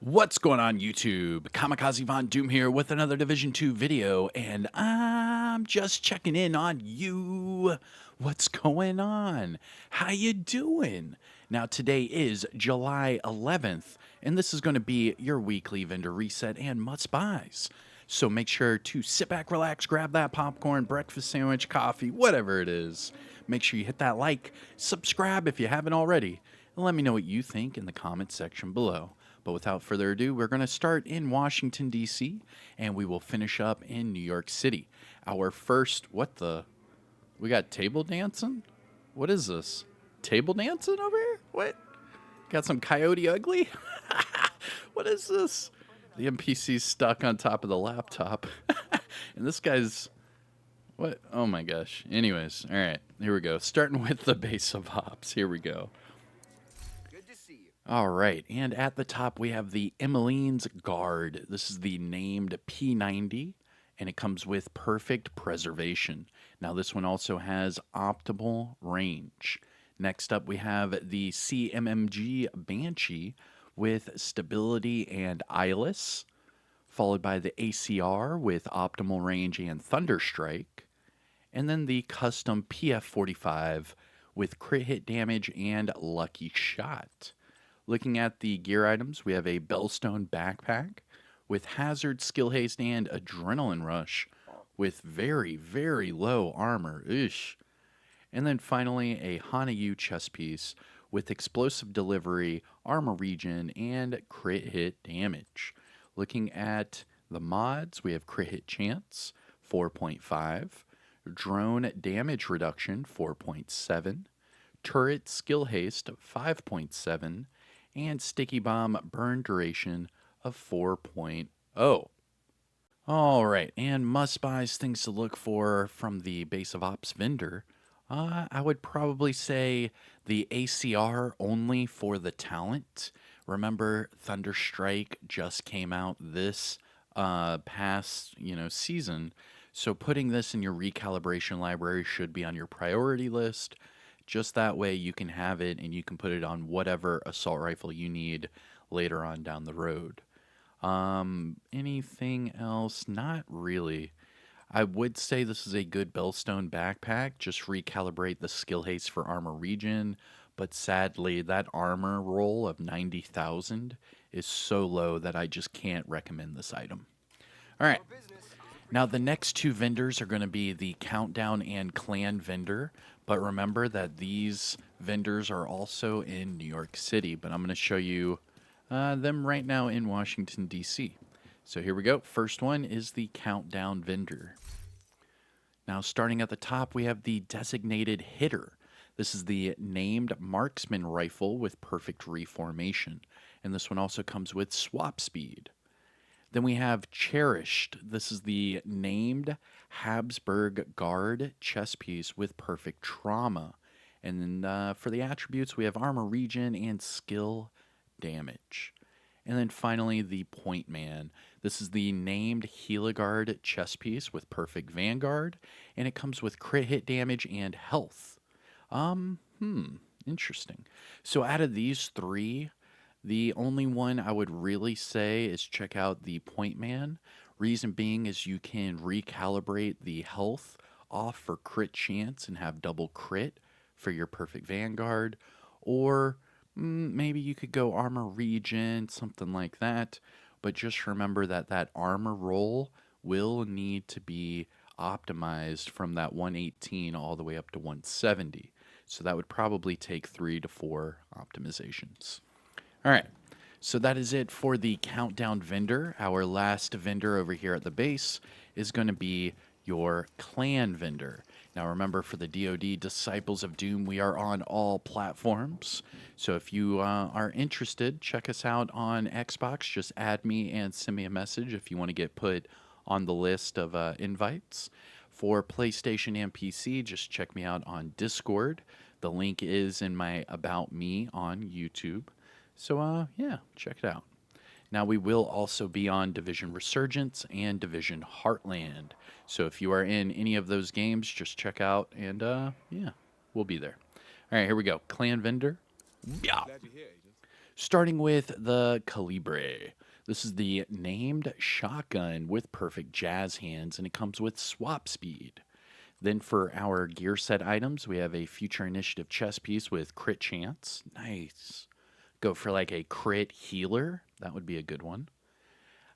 What's going on YouTube? Kamikazevondoom here with another Division 2 video, and I'm just checking in on you. What's going on? How you doing? Now today is July 11th, and this is going to be your weekly vendor reset and must-buys. So make sure to sit back, relax, grab that popcorn, breakfast sandwich, coffee, whatever it is. Make sure you hit that like, subscribe if you haven't already, and let me know what you think in the comments section below. But without further ado, we're going to start in Washington, D.C., and we will finish up in New York City. Our first, we got table dancing? What is this? Table dancing over here? What? Got some Coyote Ugly? What is this? The NPC's stuck on top of the laptop. And this guy's, what? Oh my gosh. Anyways, all right, here we go. Starting with the base of hops. Here we go. All right, and at the top we have the Emmeline's Guard. This is the named P90, and it comes with perfect preservation. Now this one also has optimal range. Next up we have the CMMG Banshee with stability and eyeless, followed by the ACR with optimal range and thunderstrike, and then the custom PF45 with crit hit damage and lucky shot. Looking at the gear items, we have a Bellstone backpack with hazard, skill haste, and adrenaline rush with very, very low armor. Ish. And then finally, a Hanayu chest piece with explosive delivery, armor regen, and crit hit damage. Looking at the mods, we have crit hit chance, 4.5, drone damage reduction, 4.7, turret skill haste, 5.7, and sticky bomb burn duration of 4.0. All right, and must-buys, things to look for from the base of ops vendor. I would probably say the ACR only for the talent. Remember, Thunderstrike just came out this past season, so putting this in your recalibration library should be on your priority list. Just that way you can have it and you can put it on whatever assault rifle you need later on down the road. Anything else? Not really. I would say this is a good Bellstone backpack. Just recalibrate the skill haste for armor regen. But sadly, that armor roll of 90,000 is so low that I just can't recommend this item. All right. Now, the next two vendors are going to be the Countdown and Clan vendor, but remember that these vendors are also in New York City, but I'm going to show you them right now in Washington, D.C. So here we go. First one is the Countdown vendor. Now, starting at the top, we have the Designated Hitter. This is the named marksman rifle with perfect reformation, and this one also comes with swap speed. Then we have Cherished. This is the named Habsburg Guard chest piece with perfect trauma. And then for the attributes, we have armor regen and skill damage. And then finally, the Point Man. This is the named Heligard chest piece with perfect Vanguard, and it comes with crit hit damage and health. Interesting. So out of these three, the only one I would really say is check out the Point Man. Reason being is you can recalibrate the health off for crit chance and have double crit for your perfect Vanguard. Or maybe you could go armor regen, something like that. But just remember that that armor roll will need to be optimized from that 118 all the way up to 170. So that would probably take 3 to 4 optimizations. All right, so that is it for the Countdown vendor. Our last vendor over here at the base is going to be your Clan vendor. Now remember, for the DoD Disciples of Doom, we are on all platforms. So if you are interested, check us out on Xbox. Just add me and send me a message if you want to get put on the list of invites. For PlayStation and PC, just check me out on Discord. The link is in my About Me on YouTube. So, yeah, check it out. Now, we will also be on Division Resurgence and Division Heartland. So if you are in any of those games, just check out, and, yeah, we'll be there. All right, here we go. Clan vendor. Yeah. Starting with the Calibre. This is the named shotgun with perfect jazz hands, and it comes with swap speed. Then for our gear set items, we have a Future Initiative chest piece with crit chance. Nice. Go for like a crit healer. That would be a good one.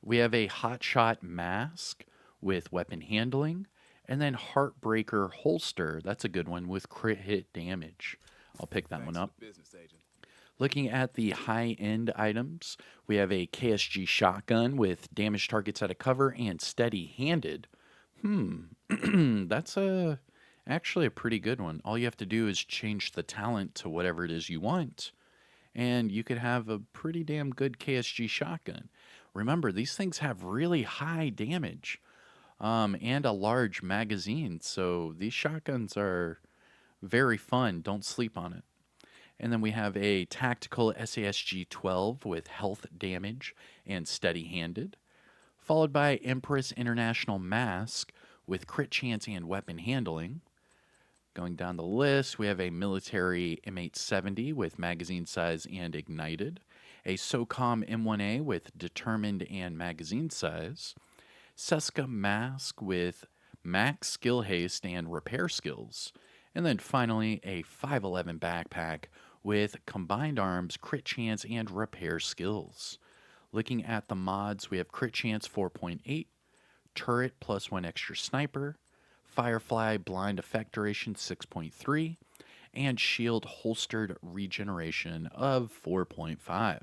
We have a Hot Shot mask with weapon handling. And then Heartbreaker holster. That's a good one with crit hit damage. I'll pick that one Thanks for up. the business, agent. Looking at the high end items, we have a KSG shotgun with damage targets out of cover and steady handed. That's actually a pretty good one. All you have to do is change the talent to whatever it is you want, and you could have a pretty damn good KSG shotgun. Remember, these things have really high damage and a large magazine, so these shotguns are very fun. Don't sleep on it. And then we have a tactical SASG 12 with health damage and steady handed, followed by Empress International Mask with crit chance and weapon handling. Going down the list, we have a military M870 with magazine size and ignited, a SOCOM M1A with determined and magazine size, Seska Mask with max skill haste and repair skills, and then finally a 511 backpack with combined arms, crit chance, and repair skills. Looking at the mods, we have crit chance 4.8, turret plus 1 extra sniper, Firefly blind effect duration 6.3, and shield holstered regeneration of 4.5.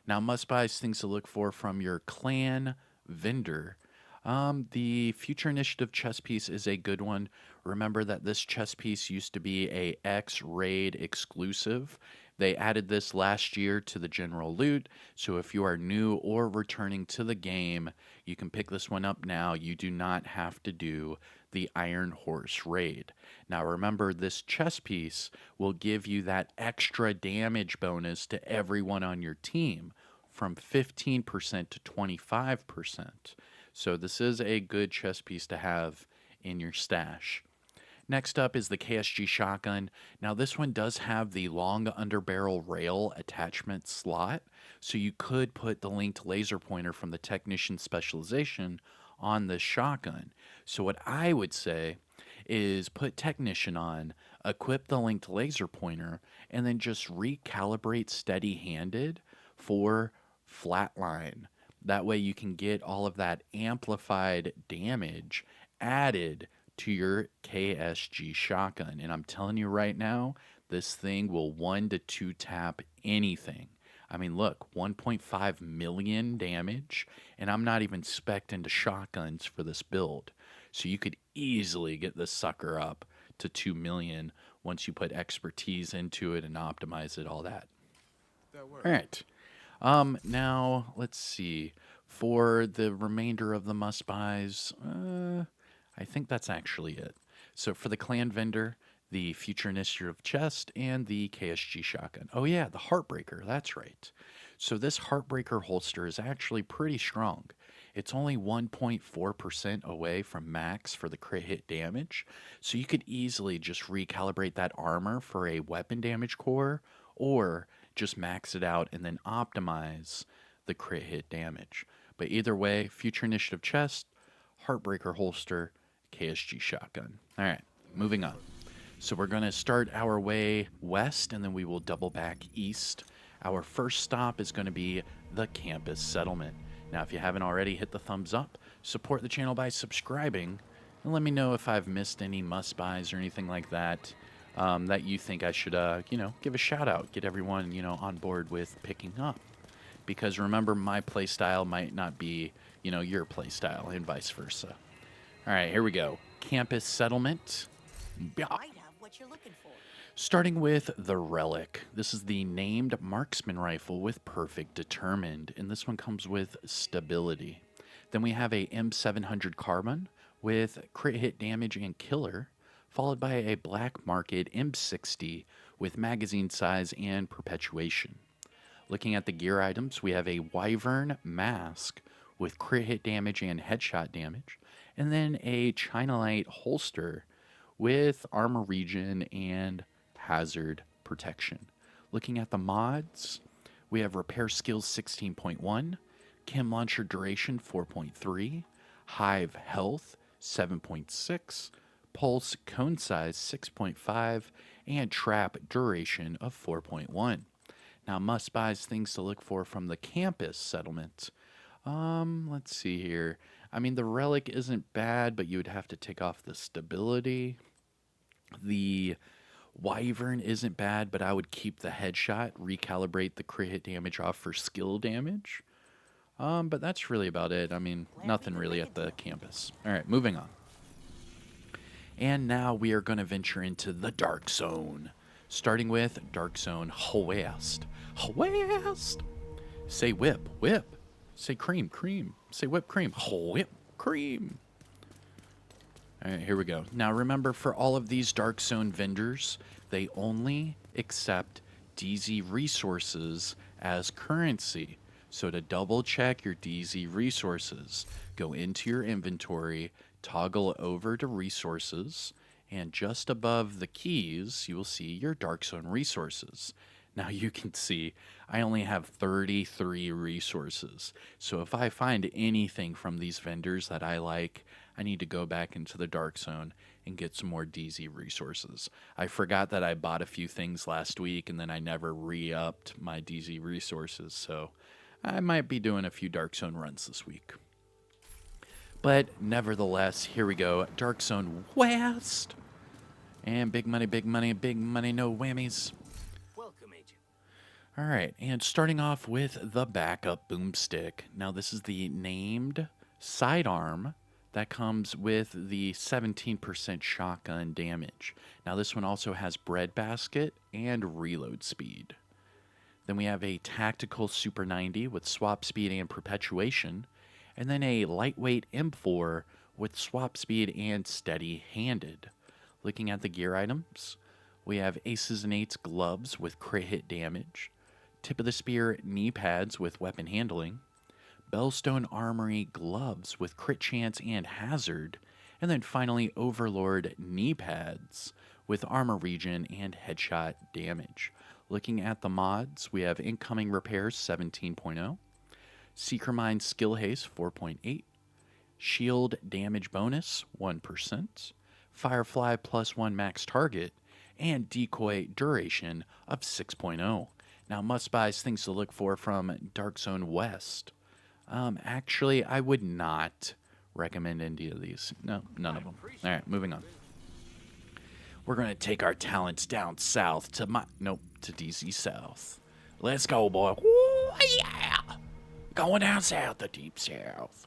Now, must buys things to look for from your clan vendor. The Future Initiative chess piece is a good one. Remember that this chess piece used to be a X-Raid exclusive. They added this last year to the general loot, so if you are new or returning to the game, you can pick this one up now. You do not have to do the Iron Horse raid. Now remember, this chess piece will give you that extra damage bonus to everyone on your team from 15% to 25%. So this is a good chess piece to have in your stash. Next up is the KSG shotgun. Now this one does have the long underbarrel rail attachment slot, so you could put the linked laser pointer from the technician specialization on this shotgun. So what I would say is put technician on, equip the linked laser pointer, and then just recalibrate steady handed for flatline. That way you can get all of that amplified damage added to your KSG shotgun. And I'm telling you right now, this thing will 1 to 2 tap anything. I mean, look, 1.5 million damage, and I'm not even spec'd into shotguns for this build. So you could easily get this sucker up to 2 million once you put expertise into it and optimize it, all that. That works. All right. Now let's see. For the remainder of the must buys, I think that's actually it. So for the clan vendor, the Future Initiative chest, and the KSG shotgun. Oh yeah, the Heartbreaker. That's right. So this Heartbreaker holster is actually pretty strong. It's only 1.4% away from max for the crit hit damage, so you could easily just recalibrate that armor for a weapon damage core, or just max it out and then optimize the crit hit damage. But either way, Future Initiative chest, Heartbreaker holster, KSG shotgun. All right, moving on. So we're going to start our way west and then we will double back east. Our first stop is going to be the campus settlement. Now, if you haven't already, hit the thumbs up, support the channel by subscribing, and let me know if I've missed any must buys or anything like that that you think I should, give a shout out, get everyone, on board with picking up. Because remember, my playstyle might not be, your playstyle, and vice versa. All right, here we go. Campus settlement. Yeah. Might have what you're looking for. Starting with the Relic. This is the named marksman rifle with perfect determined, and this one comes with stability. Then we have a M700 carbine with crit hit damage and killer, followed by a black market M60 with magazine size and perpetuation. Looking at the gear items, we have a Wyvern mask with crit hit damage and headshot damage, and then a China Light holster with armor regen and hazard protection. Looking at the mods, We have repair skills 16.1, chem launcher duration 4.3, hive health 7.6, pulse cone size 6.5, and trap duration of 4.1. Now, must buys things to look for from the campus settlement. Let's see here. I mean, the relic isn't bad, but you would have to take off the stability. The wyvern isn't bad, but I would keep the headshot, recalibrate the crit hit damage off for skill damage. But that's really about it. I mean, nothing really at the campus. All right, moving on. And now we are going to venture into the Dark Zone, starting with Dark Zone West. West! Say whip, whip. Say cream, cream. Say whip cream. Whip cream. All right, here we go. Now remember, for all of these Dark Zone vendors, they only accept DZ resources as currency. So to double check your DZ resources, go into your inventory, toggle over to resources, and just above the keys, you will see your Dark Zone resources. Now you can see I only have 33 resources. So if I find anything from these vendors that I like, I need to go back into the Dark Zone and get some more DZ resources. I forgot that I bought a few things last week and then I never re-upped my DZ resources. So I might be doing a few Dark Zone runs this week. But nevertheless, here we go. Dark Zone West. And big money, big money, big money, no whammies. Welcome, Agent. All right, and starting off with the backup boomstick. Now, this is the named sidearm that comes with the 17% shotgun damage. Now, this one also has breadbasket and reload speed. Then we have a tactical Super 90 with swap speed and perpetuation, and then a lightweight M4 with swap speed and steady-handed. Looking at the gear items, we have Aces and Eights gloves with crit hit damage, Tip of the Spear knee pads with weapon handling, Bellstone Armory gloves with crit chance and hazard, and then finally Overlord knee pads with armor regen and headshot damage. Looking at the mods, we have Incoming Repairs 17.0, Seeker Mine Skill Haste 4.8, Shield Damage Bonus 1%, Firefly +1 max target, and Decoy Duration of 6.0. Now, must buys things to look for from Dark Zone West. Actually, I would not recommend any of these. No, none of them. All right, moving on. We're going to take our talents down south to to DZ South. Let's go, boy. Woo, yeah! Going down south, the deep south.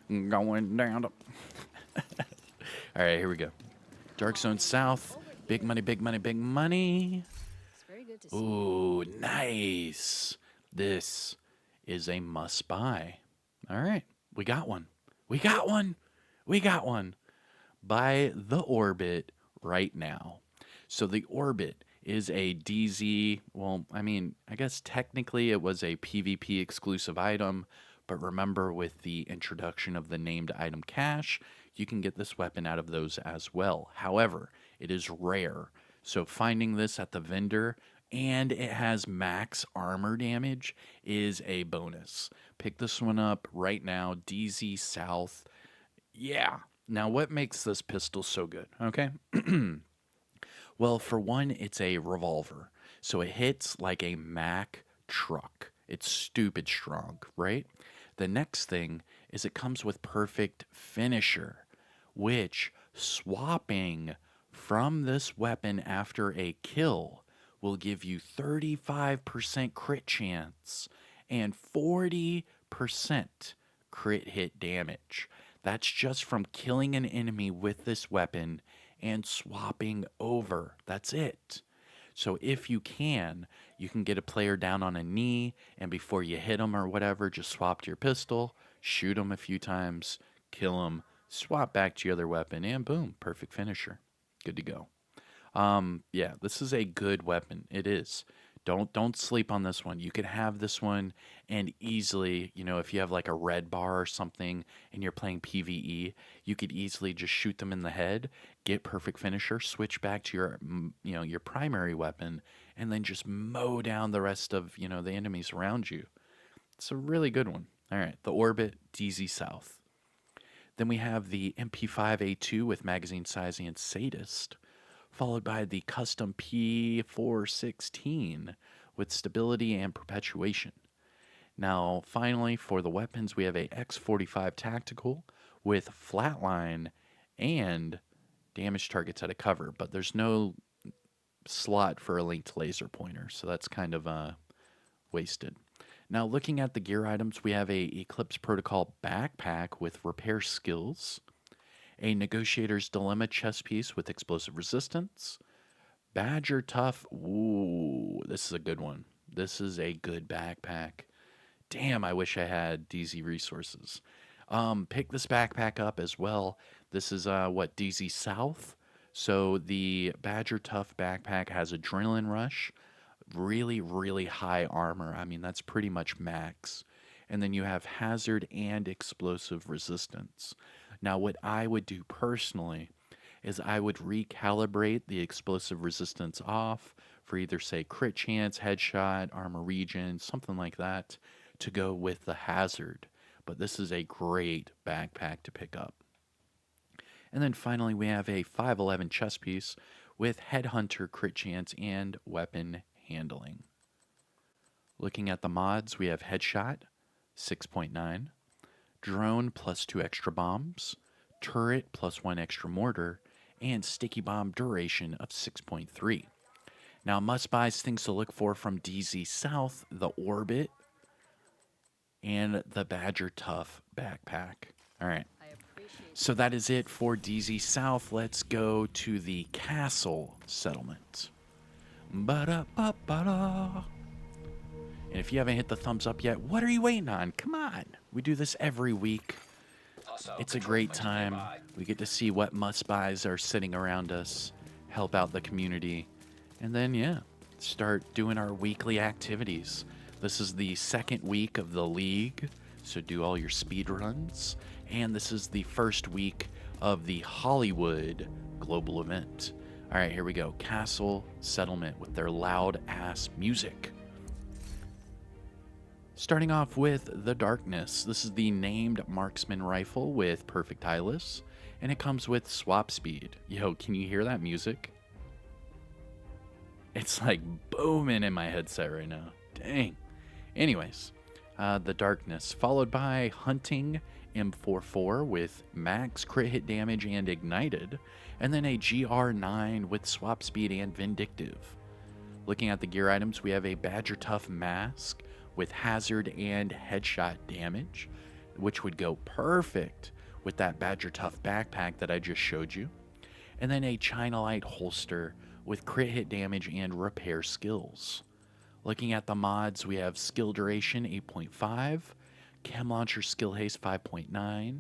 Going down to... All right, here we go. Dark Zone South. Big money, big money, big money. It's very good to see. Ooh, nice. This is a must buy. All right, we got one. We got one. We got one. Buy the Orbit right now. So the Orbit is a DZ, well, I mean, I guess technically it was a PvP exclusive item, but remember, with the introduction of the named item cache, you can get this weapon out of those as well. However, it is rare, so finding this at the vendor, and it has max armor damage, is a bonus. Pick this one up right now, DZ South. Yeah. Now, what makes this pistol so good? Okay. Well, for one, it's a revolver, so it hits like a Mack truck. It's stupid strong, right? The next thing is it comes with perfect finisher, which swapping from this weapon after a kill will give you 35% crit chance and 40% crit hit damage. That's just from killing an enemy with this weapon and swapping over. That's it. So if you can get a player down on a knee, and before you hit them or whatever, just swap to your pistol, shoot them a few times, kill them, swap back to your other weapon, and boom, perfect finisher. Good to go. Yeah, this is a good weapon. It is. Don't sleep on this one. You could have this one and easily, if you have like a red bar or something and you're playing PvE, you could easily just shoot them in the head, get perfect finisher, switch back to your your primary weapon, and then just mow down the rest of, the enemies around you. It's a really good one. All right, the Orbit DZ South. Then we have the MP5A2 with magazine sizing and sadist, followed by the custom P416 with stability and perpetuation. Now, finally, for the weapons, we have a X45 tactical with flatline and damage targets out of cover, but there's no slot for a linked laser pointer, so that's kind of wasted. Now, looking at the gear items, we have a Eclipse Protocol backpack with repair skills, a Negotiator's Dilemma chest piece with explosive resistance, Badger Tough. Ooh, this is a good one. This is a good backpack. Damn, I wish I had DZ resources. Pick this backpack up as well. This is DZ South. So the Badger Tough backpack has Adrenaline Rush, really, really high armor. I mean, that's pretty much max. And then you have hazard and explosive resistance. Now, what I would do personally is I would recalibrate the explosive resistance off for either, say, crit chance, headshot, armor regen, something like that, to go with the hazard. But this is a great backpack to pick up. And then finally, we have a 511 chest piece with Headhunter crit chance and weapon handling. Looking at the mods, we have Headshot, 6.9, Drone plus 2 extra bombs, Turret plus 1 extra mortar, and Sticky Bomb duration of 6.3. Now, must buys things to look for from DZ South, the Orbit, and the Badger Tough backpack. All right. So that is it for DZ South. Let's go to the Castle settlement. Ba-da-ba-ba-da. And if you haven't hit the thumbs up yet, what are you waiting on? Come on. We do this every week. It's a great time. We get to see what must-buys are sitting around us, help out the community, and then, yeah, start doing our weekly activities. This is the second week of the league, so do all your speed runs. And this is the first week of the Hollywood global event. All right, here we go. Castle Settlement with their loud-ass music. Starting off with the Darkness. This is the named marksman rifle with perfect eyeless, and it comes with swap speed. Yo, can you hear that music? It's like booming in my headset right now. Dang. Anyways, the Darkness, followed by Hunting M44 with max crit hit damage and ignited, and then a GR9 with swap speed and vindictive. Looking at the gear items, we have a Badger Tough mask with hazard and headshot damage, which would go perfect with that Badger Tough backpack that I just showed you. And then a China Light holster with crit hit damage and repair skills. Looking at the mods, we have skill duration 8.5, chem launcher skill haste 5.9,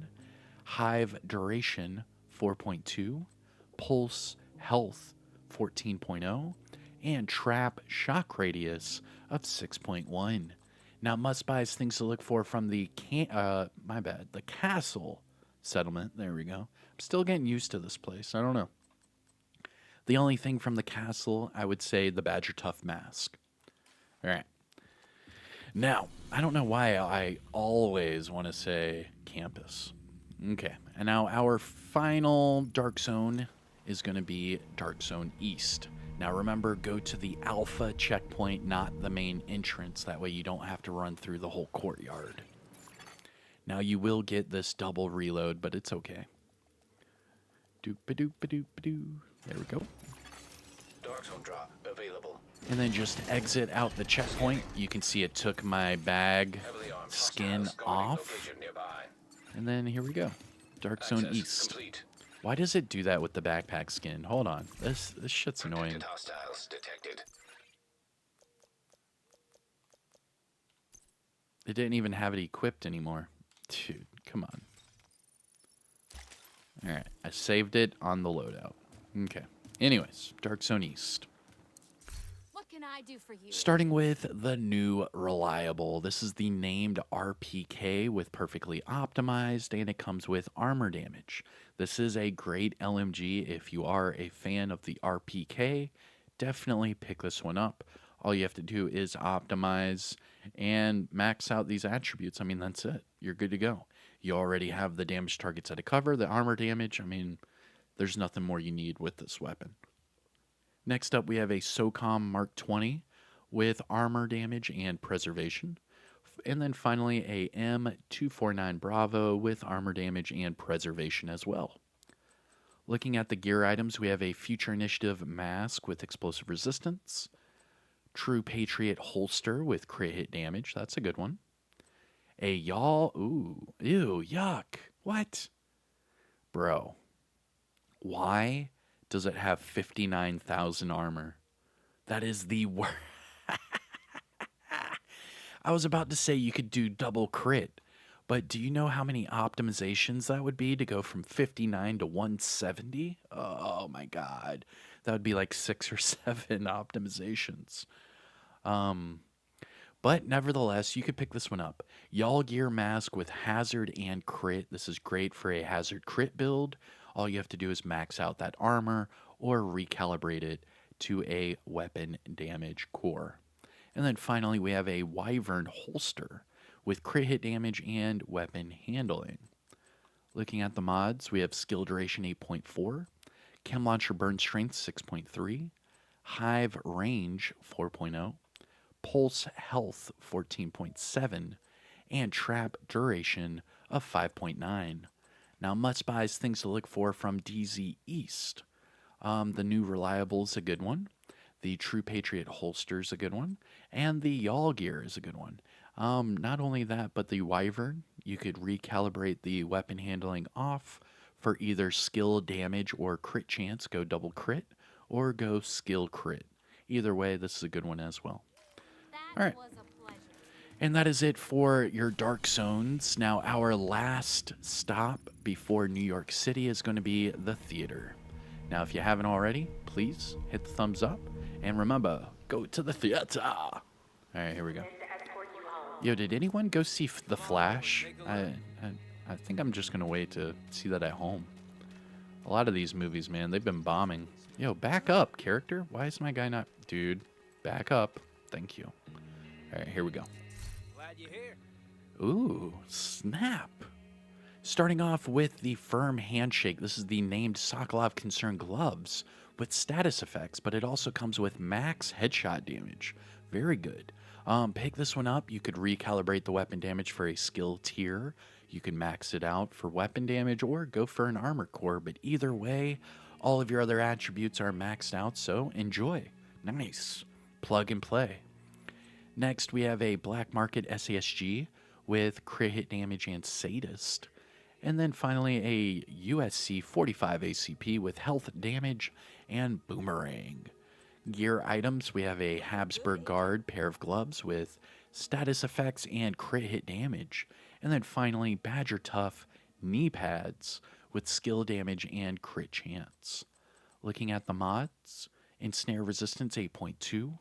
hive duration 4.2, pulse health 14.0, and trap shock radius of 6.1. Now, must buys things to look for from the the Castle settlement. There we go. I'm still getting used to this place. I don't know. The only thing from the Castle, I would say the Badger Tough mask. All right. Now, I don't know why I always want to say campus. Okay. And now our final Dark Zone is going to be Dark Zone East. Now remember, go to the Alpha checkpoint, not the main entrance. That way you don't have to run through the whole courtyard. Now you will get this double reload, but it's okay. Doop-a-doop-a-doop-a-doo. There we go. Dark Zone drop available. And then just exit out the checkpoint. You can see it took my bag skin off. And then here we go. Dark Zone Access East. Complete. Why does it do that with the backpack skin? Hold on. This shit's annoying. Protected hostiles detected. It didn't even have it equipped anymore. Dude, come on. Alright, I saved it on the loadout. Okay. Anyways, Dark Zone East. What can I do for you? Starting with the new Reliable. This is the named RPK with perfectly optimized, and it comes with armor damage. This is a great LMG if you are a fan of the RPK. definitely pick this one up. All you have to do is optimize and max out these attributes. I mean, that's it. You're good to go. You already have the damage targets at a cover, the armor damage. I mean, there's nothing more you need with this weapon. Next up, we have a SOCOM Mark 20 with armor damage and preservation. And then finally, a M249 Bravo with armor damage and preservation as well. Looking at the gear items, we have a Future Initiative mask with explosive resistance, True Patriot holster with crit hit damage. That's a good one. A YAAHL. Ooh. Ew. Yuck. What? Bro. Why does it have 59,000 armor? That is the worst. I was about to say you could do double crit, but do you know how many optimizations that would be to go from 59 to 170? Oh my god. That would be like 6 or 7 optimizations. But nevertheless, you could pick this one up. YAAHL Gear Mask with Hazard and Crit. This is great for a Hazard Crit build. All you have to do is max out that armor or recalibrate it to a weapon damage core. And then finally, we have a Wyvern Holster with crit hit damage and weapon handling. Looking at the mods, we have Skill Duration 8.4, Chem Launcher Burn Strength 6.3, Hive Range 4.0, Pulse Health 14.7, and Trap Duration of 5.9. Now, must buys things to look for from DZ East. The new Reliable is a good one. The True Patriot holster is a good one. And the YAAHL gear is a good one. Not only that, but the Wyvern, you could recalibrate the weapon handling off for either skill damage or crit chance, go double crit, or go skill crit. Either way, this is a good one as well. All right. Was a pleasure. And that is it for your Dark Zones. Now, our last stop before New York City is going to be the theater. Now, if you haven't already, please hit the thumbs up. And remember, go to the theater. All right, here we go. Yo, did anyone go see The Flash? I think I'm just going to wait to see that at home. A lot of these movies, man, they've been bombing. Yo, back up, character. Why is my guy not... Dude, back up. Thank you. All right, here we go. Glad you're here. Ooh, snap. Starting off with the Firm Handshake. This is the named Sokolov Concern gloves with status effects, but it also comes with max headshot damage. Very good. Pick this one up. You could recalibrate the weapon damage for a skill tier. You can max it out for weapon damage or go for an armor core, but either way, all of your other attributes are maxed out, so enjoy. Nice. Plug and play. Next, we have a Black Market SASG with crit hit damage and Sadist. And then finally, a USC 45 ACP with health damage and Boomerang. Gear items, we have a Habsburg Guard pair of gloves with status effects and crit hit damage. And then finally, Badger Tough knee pads with skill damage and crit chance. Looking at the mods, Ensnare Resistance 8.2,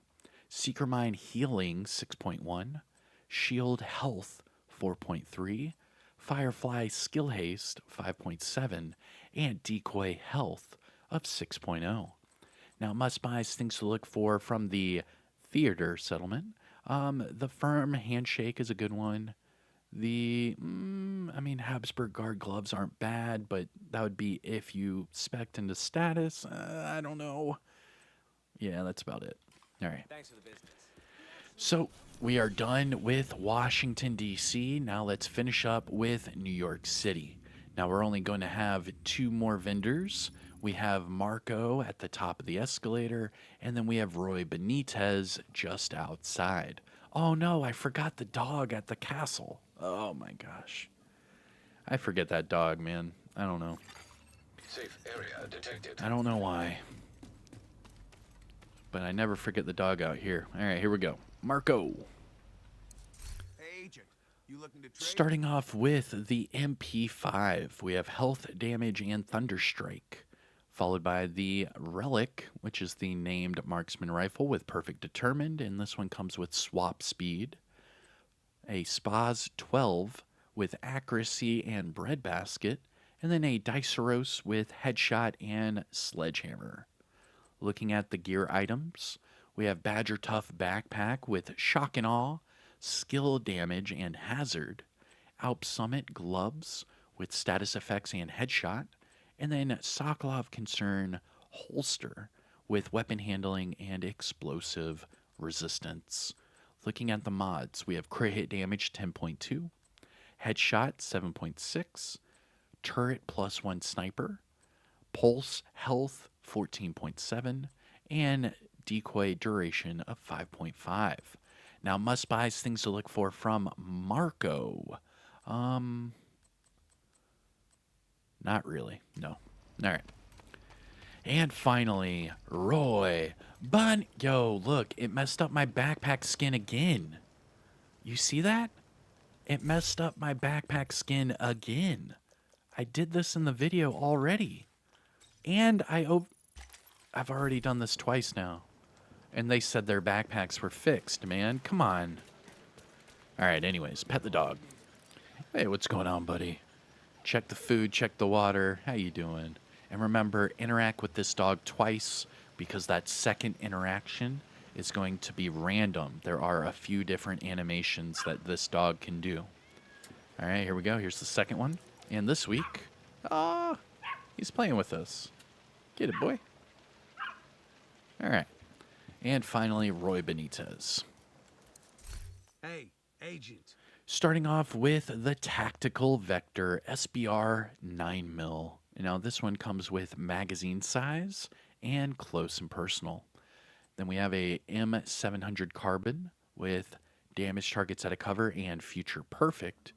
Seeker Mine Healing 6.1, Shield Health 4.3, Firefly Skill Haste 5.7, and Decoy Health of 6.0. Now, must buys things to look for from the theater settlement. The Firm Handshake is a good one. Habsburg Guard gloves aren't bad, but that would be if you spec'd into status. I don't know. Yeah, that's about it. All right. Thanks for the business. So we are done with Washington, D.C. Now let's finish up with New York City. Now we're only going to have 2 more vendors. We have Marco at the top of the escalator, and then we have Roy Benitez just outside. Oh no, I forgot the dog at the castle. Oh my gosh. I forget that dog, man. I don't know. Safe area detected. I don't know why. But I never forget the dog out here. All right, here we go. Marco. Hey, Agent, you looking to trade? Starting off with the MP5, we have Health Damage and Thunderstrike, followed by the Relic, which is the named marksman rifle with Perfect Determined, and this one comes with Swap Speed. A Spaz 12 with Accuracy and Breadbasket, and then a Diceros with Headshot and Sledgehammer. Looking at the gear items, we have Badger Tough Backpack with Shock and Awe, Skill Damage and Hazard, Alp Summit Gloves with Status Effects and Headshot, and then Sokolov Concern Holster with Weapon Handling and Explosive Resistance. Looking at the mods, we have Crit Hit Damage 10.2, Headshot 7.6, Turret plus 1 Sniper, Pulse Health 14.7, and Decoy Duration of 5.5. Now, must buys things to look for from Marco. Not really. No. All right. And finally, Roy. Yo, look, it messed up my backpack skin again. You see that? It messed up my backpack skin again. I did this in the video already. And I've already done this twice now. And they said their backpacks were fixed, man. Come on. All right, anyways, pet the dog. Hey, what's going on, buddy? Check the food, check the water. How you doing? And remember, interact with this dog twice because that second interaction is going to be random. There are a few different animations that this dog can do. All right, here we go. Here's the second one. And this week, he's playing with us. Get it, boy. All right. And finally, Roy Benitez. Hey, Agent. Starting off with the Tactical Vector SBR 9mm. Now, this one comes with magazine size and close and personal. Then we have a M700 Carbon with damage targets at a cover and future perfect.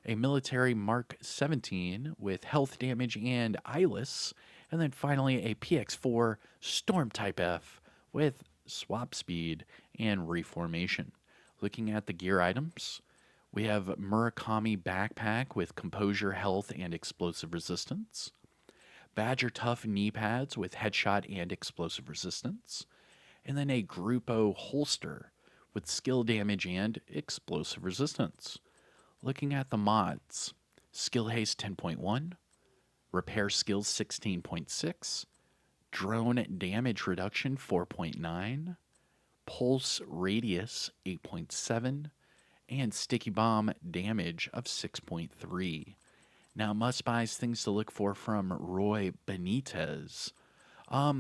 A military Mark 17 with health damage and eyeless. And then finally a PX4 Storm Type F with swap speed and reformation. Looking at the gear items, we have Murakami Backpack with Composure, Health, and Explosive Resistance. Badger Tough Knee Pads with Headshot and Explosive Resistance. And then a Grupo Holster with Skill Damage and Explosive Resistance. Looking at the mods, Skill Haste 10.1, Repair Skills 16.6, Drone Damage Reduction 4.9, Pulse Radius 8.7, and Sticky Bomb Damage of 6.3. Now, must buys things to look for from Roy Benitez. All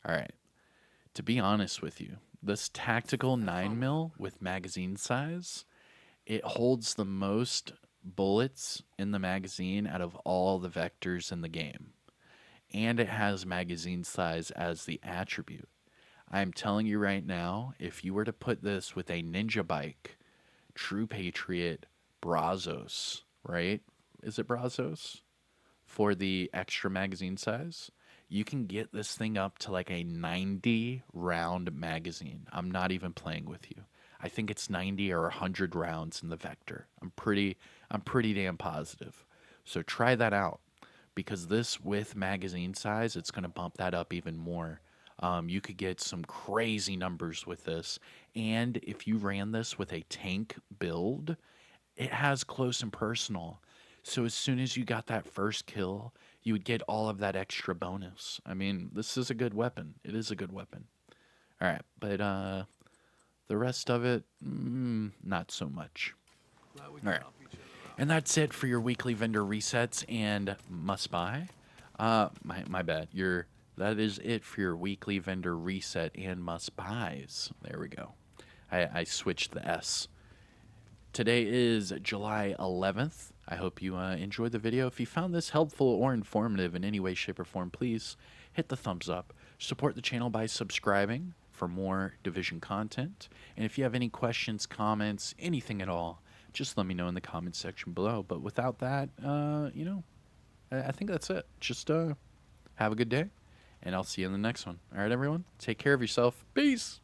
right. To be honest with you, this tactical 9mm with magazine size, it holds the most bullets in the magazine out of all the vectors in the game. And it has magazine size as the attribute. I'm telling you right now, if you were to put this with a Ninja Bike, True Patriot, Brazos, right? Is it Brazos? For the extra magazine size, you can get this thing up to like a 90 round magazine. I'm not even playing with you. I think it's 90 or 100 rounds in the Vector. I'm pretty damn positive. So try that out, because this with magazine size, it's going to bump that up even more. You could get some crazy numbers with this. And if you ran this with a tank build, it has close and personal. So as soon as you got that first kill, you would get all of that extra bonus. I mean, this is a good weapon. It is a good weapon. All right, but the rest of it, not so much. All right. And that's it for your weekly vendor resets and must buy. My bad. That is it for your weekly vendor reset and must buys. There we go. I switched the S. Today is July 11th. I hope you enjoyed the video. If you found this helpful or informative in any way, shape, or form, please hit the thumbs up. Support the channel by subscribing for more Division content. And if you have any questions, comments, anything at all, just let me know in the comments section below. But without that, I think that's it. Just have a good day, and I'll see you in the next one. All right, everyone? Take care of yourself. Peace!